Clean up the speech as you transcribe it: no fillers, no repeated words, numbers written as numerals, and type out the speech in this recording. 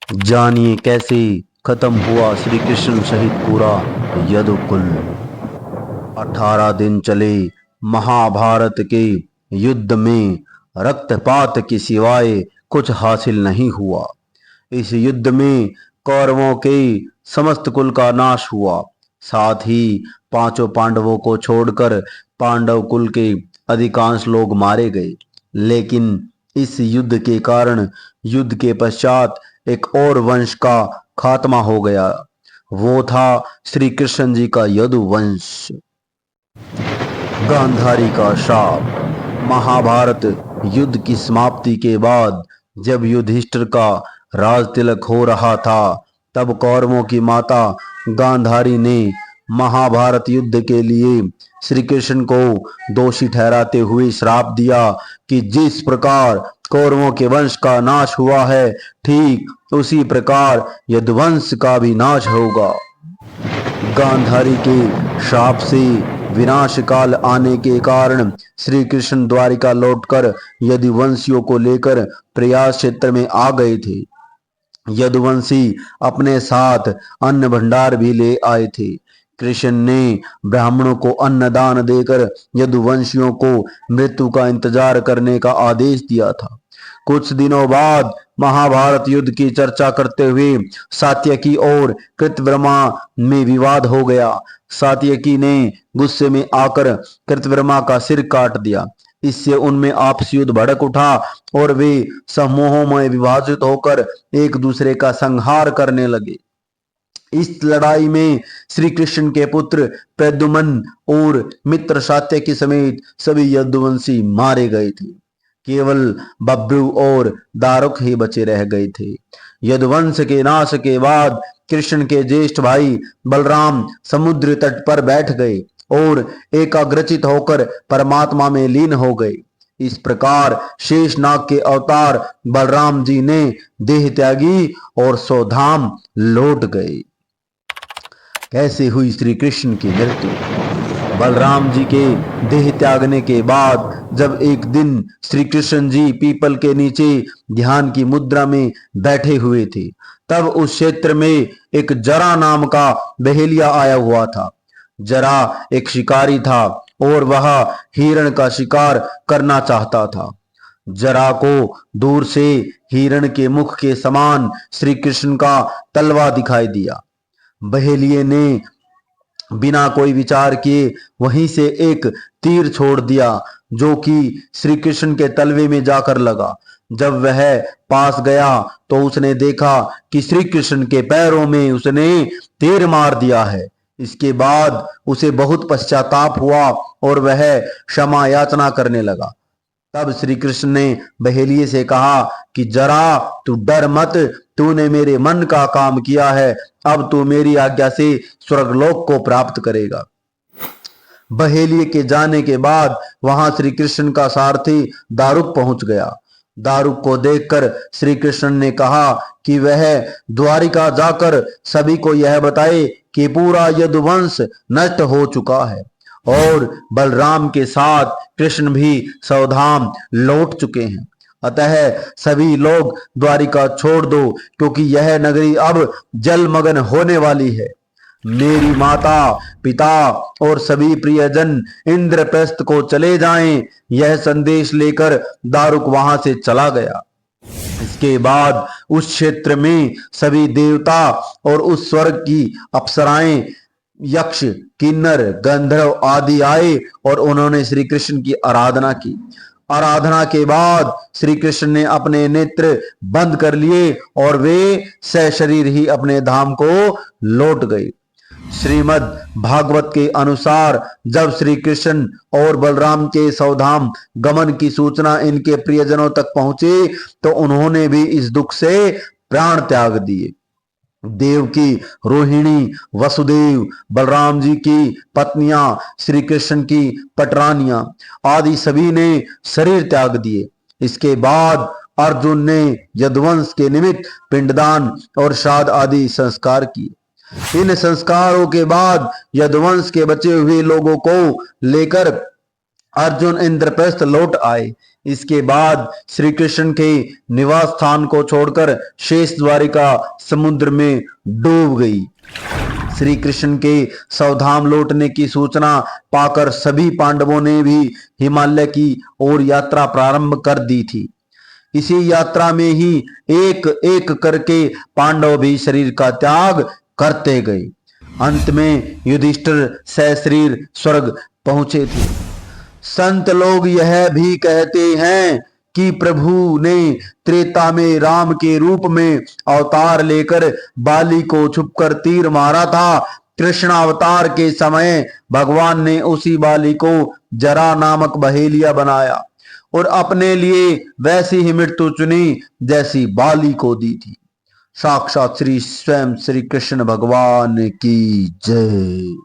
जानिए कैसे खत्म हुआ श्री कृष्ण सहित पूरा यदुकुल। 18 दिन चले महाभारत के युद्ध में रक्तपात के सिवाय कुछ हासिल नहीं हुआ। इस युद्ध में कौरवों के समस्त कुल का नाश हुआ। साथ ही पांचों पांडवों को छोड़कर पांडव कुल के अधिकांश लोग मारे गए। लेकिन इस युद्ध के कारण युद्ध के पश्चात एक और वंश का खात्मा हो गया। वो था श्री कृष्ण जी का यदुवंश। गांधारी का शाप। महाभारत युद्ध की समाप्ति के बाद जब युधिष्ठिर का राज तिलक हो रहा था, तब कौरवों की माता गांधारी ने महाभारत युद्ध के लिए श्री कृष्ण को दोषी ठहराते हुए श्राप दिया कि जिस प्रकार कौरवों के वंश का नाश हुआ है, ठीक उसी प्रकार यदुवंश का भी नाश होगा। गांधारी के शाप से विनाश काल आने के कारण श्री कृष्ण द्वारिका लौटकर यदुवंशियों को लेकर प्रयास क्षेत्र में आ गए थे। यदुवंशी अपने साथ अन्न भंडार भी ले आए थे। कृष्ण ने ब्राह्मणों को अन्नदान देकर यदुवंशियों को मृत्यु का इंतजार करने का आदेश दिया था। कुछ दिनों बाद महाभारत युद्ध की चर्चा करते हुए सात्यकी और कृतवर्मा में विवाद हो गया। सात्यकी ने गुस्से में आकर कृतवर्मा का सिर काट दिया। इससे उनमें आपसी युद्ध भड़क उठा और वे समूहों में विभाजित होकर एक दूसरे का संहार करने लगे। इस लड़ाई में श्री कृष्ण के पुत्र प्रद्युम्न और मित्र सात्यकी समेत सभी यदुवंशी मारे गए थे। केवल बब्रू और दारुक ही बचे रह गए थे। यदुवंश के नाश के बाद कृष्ण के ज्येष्ठ भाई बलराम समुद्र तट पर बैठ गए और एकाग्रचित होकर परमात्मा में लीन हो गए। इस प्रकार शेषनाग के अवतार बलराम जी ने देह त्यागी और स्वधाम लौट गए। कैसे हुई श्री कृष्ण की मृत्यु। बलराम जी के देह त्यागने के बाद जब एक दिन श्री कृष्ण जी पीपल के नीचे ध्यान की मुद्रा में बैठे हुए थे, तब उस क्षेत्र में एक जरा नाम का बहेलिया आया हुआ था। जरा एक शिकारी था और वह हिरण का शिकार करना चाहता था। जरा को दूर से हिरण के मुख के समान श्री कृष्ण का तलवा दिखाई दिया। बहेलिये ने बिना कोई विचार किए वहीं से एक तीर छोड़ दिया, जो कि श्री कृष्ण के तलवे में जाकर लगा। जब वह पास गया तो उसने देखा कि श्री कृष्ण के पैरों में उसने तीर मार दिया है। इसके बाद उसे बहुत पश्चाताप हुआ और वह क्षमा याचना करने लगा। तब श्री कृष्ण ने बहेलिये से कहा कि जरा तू डर मत, तूने मेरे मन का काम किया है, अब तू मेरी आज्ञा से स्वर्गलोक को प्राप्त करेगा। बहेलिये के जाने के बाद वहां श्री कृष्ण का सारथी दारुक पहुंच गया। दारुक को देखकर श्री कृष्ण ने कहा कि वह द्वारिका जाकर सभी को यह बताए कि पूरा यदुवंश नष्ट हो चुका है और बलराम के साथ कृष्ण भी स्वधाम लौट चुके हैं। अतः सभी लोग द्वारिका छोड़ दो, क्योंकि यह नगरी अब जलमग्न होने वाली है। मेरी माता पिता और सभी प्रियजन इंद्रप्रस्थ को चले जाएं, यह संदेश लेकर दारुक वहां से चला गया। इसके बाद उस क्षेत्र में सभी देवता और उस स्वर्ग की अप्सराएं, यक्ष, किन्नर, गंधर्व आदि आए और उन्होंने श्री कृष्ण की आराधना की। आराधना के बाद श्री कृष्ण ने अपने नेत्र बंद कर लिए और वे सशरीर ही अपने धाम को लौट गए। श्रीमद् भागवत के अनुसार जब श्री कृष्ण और बलराम के स्वधाम गमन की सूचना इनके प्रियजनों तक पहुंची, तो उन्होंने भी इस दुख से प्राण त्याग दिए। देवकी, रोहिणी, वसुदेव, बलराम जी की पत्नियां, श्री कृष्ण की पटरानियां आदि सभी ने शरीर त्याग दिए। इसके बाद अर्जुन ने यदुवंश के निमित्त पिंडदान और श्राद्ध आदि संस्कार किए। इन संस्कारों के बाद यदुवंश के बचे हुए लोगों को लेकर अर्जुन इंद्रप्रस्थ लौट आए। इसके बाद श्री कृष्ण के निवास स्थान को छोड़कर शेष द्वारिका समुद्र में डूब गई। श्री कृष्ण के सावधान लौटने की सूचना पाकर सभी पांडवों ने भी हिमालय की ओर यात्रा प्रारंभ कर दी थी। इसी यात्रा में ही एक एक करके पांडव भी शरीर का त्याग करते गए। अंत में युधिष्ठिर सशरीर स्वर्ग पहुंचे थे। संत लोग यह भी कहते हैं कि प्रभु ने त्रेता में राम के रूप में अवतार लेकर बाली को छुपकर तीर मारा था। कृष्ण अवतार के समय भगवान ने उसी बाली को जरा नामक बहेलिया बनाया और अपने लिए वैसी ही मृत्यु चुनी जैसी बाली को दी थी। साक्षात श्री स्वयं श्री कृष्ण भगवान की जय।